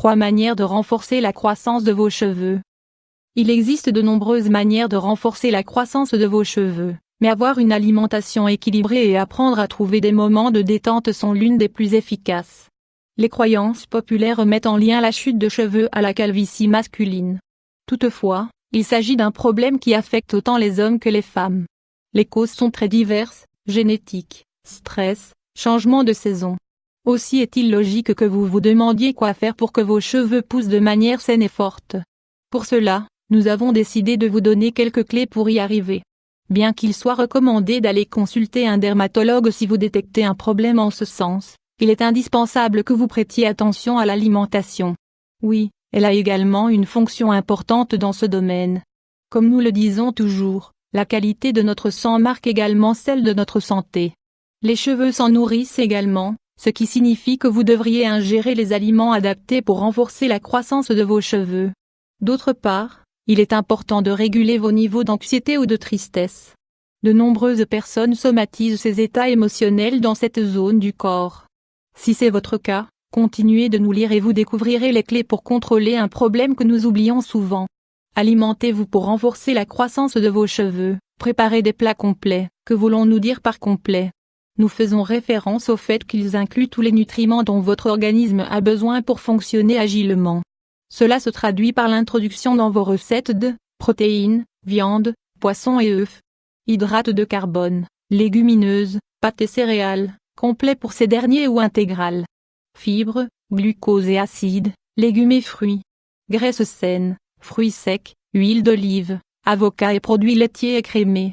3 manières de renforcer la croissance de vos cheveux. Il existe de nombreuses manières de renforcer la croissance de vos cheveux, mais avoir une alimentation équilibrée et apprendre à trouver des moments de détente sont l'une des plus efficaces. Les croyances populaires mettent en lien la chute de cheveux à la calvitie masculine. Toutefois, il s'agit d'un problème qui affecte autant les hommes que les femmes. Les causes sont très diverses, génétique, stress, changement de saison. Aussi est-il logique que vous vous demandiez quoi faire pour que vos cheveux poussent de manière saine et forte. Pour cela, nous avons décidé de vous donner quelques clés pour y arriver. Bien qu'il soit recommandé d'aller consulter un dermatologue si vous détectez un problème en ce sens, il est indispensable que vous prêtiez attention à l'alimentation. Oui, elle a également une fonction importante dans ce domaine. Comme nous le disons toujours, la qualité de notre sang marque également celle de notre santé. Les cheveux s'en nourrissent également, ce qui signifie que vous devriez ingérer les aliments adaptés pour renforcer la croissance de vos cheveux. D'autre part, il est important de réguler vos niveaux d'anxiété ou de tristesse. De nombreuses personnes somatisent ces états émotionnels dans cette zone du corps. Si c'est votre cas, continuez de nous lire et vous découvrirez les clés pour contrôler un problème que nous oublions souvent. Alimentez-vous pour renforcer la croissance de vos cheveux, préparez des plats complets. Que voulons-nous dire par complet ? Nous faisons référence au fait qu'ils incluent tous les nutriments dont votre organisme a besoin pour fonctionner agilement. Cela se traduit par l'introduction dans vos recettes de protéines, viande, poissons et œufs, hydrates de carbone, légumineuses, pâtes et céréales, complets pour ces derniers ou intégrales, fibres, glucose et acides, légumes et fruits, graisses saines, fruits secs, huile d'olive, avocats et produits laitiers et crémés.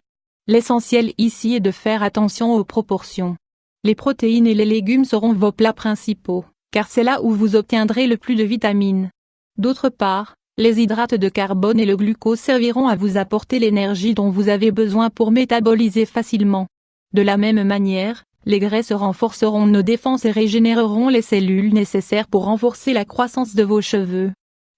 L'essentiel ici est de faire attention aux proportions. Les protéines et les légumes seront vos plats principaux, car c'est là où vous obtiendrez le plus de vitamines. D'autre part, les hydrates de carbone et le glucose serviront à vous apporter l'énergie dont vous avez besoin pour métaboliser facilement. De la même manière, les graisses renforceront nos défenses et régénéreront les cellules nécessaires pour renforcer la croissance de vos cheveux.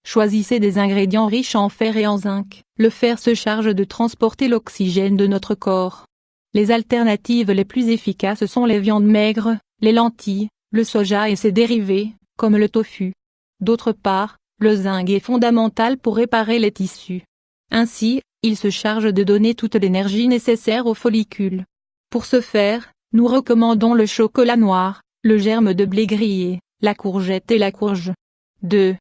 Choisissez des ingrédients riches en fer et en zinc. Le fer se charge de transporter l'oxygène de notre corps. Les alternatives les plus efficaces sont les viandes maigres, les lentilles, le soja et ses dérivés, comme le tofu. D'autre part, le zinc est fondamental pour réparer les tissus. Ainsi, il se charge de donner toute l'énergie nécessaire aux follicules. Pour ce faire, nous recommandons le chocolat noir, le germe de blé grillé, la courgette et la courge. 2.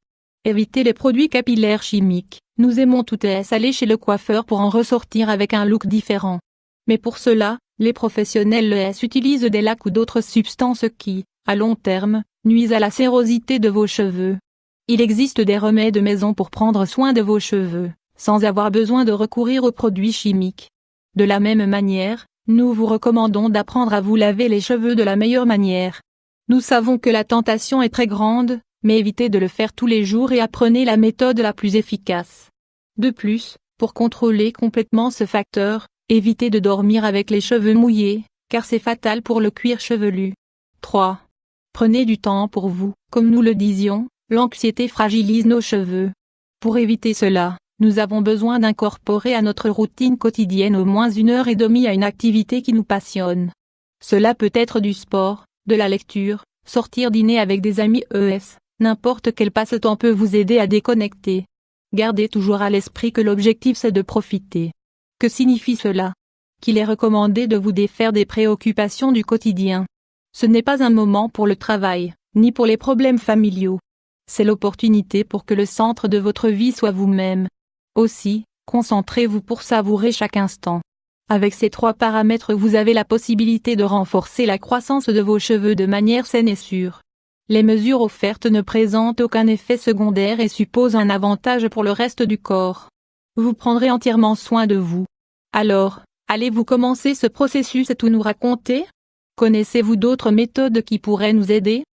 Évitez les produits capillaires chimiques. Nous aimons tout aller chez le coiffeur pour en ressortir avec un look différent. Mais pour cela, les professionnels utilisent des lacs ou d'autres substances qui, à long terme, nuisent à la sérosité de vos cheveux. Il existe des remèdes maison pour prendre soin de vos cheveux, sans avoir besoin de recourir aux produits chimiques. De la même manière, nous vous recommandons d'apprendre à vous laver les cheveux de la meilleure manière. Nous savons que la tentation est très grande, mais évitez de le faire tous les jours et apprenez la méthode la plus efficace. De plus, pour contrôler complètement ce facteur, évitez de dormir avec les cheveux mouillés, car c'est fatal pour le cuir chevelu. 3. Prenez du temps pour vous. Comme nous le disions, l'anxiété fragilise nos cheveux. Pour éviter cela, nous avons besoin d'incorporer à notre routine quotidienne au moins 1h30 à une activité qui nous passionne. Cela peut être du sport, de la lecture, sortir dîner avec des amis n'importe quel passe-temps peut vous aider à déconnecter. Gardez toujours à l'esprit que l'objectif c'est de profiter. Que signifie cela ? Qu'il est recommandé de vous défaire des préoccupations du quotidien. Ce n'est pas un moment pour le travail, ni pour les problèmes familiaux. C'est l'opportunité pour que le centre de votre vie soit vous-même. Aussi, concentrez-vous pour savourer chaque instant. Avec ces 3 paramètres vous avez la possibilité de renforcer la croissance de vos cheveux de manière saine et sûre. Les mesures offertes ne présentent aucun effet secondaire et supposent un avantage pour le reste du corps. Vous prendrez entièrement soin de vous. Alors, allez-vous commencer ce processus et tout nous raconter ? Connaissez-vous d'autres méthodes qui pourraient nous aider ?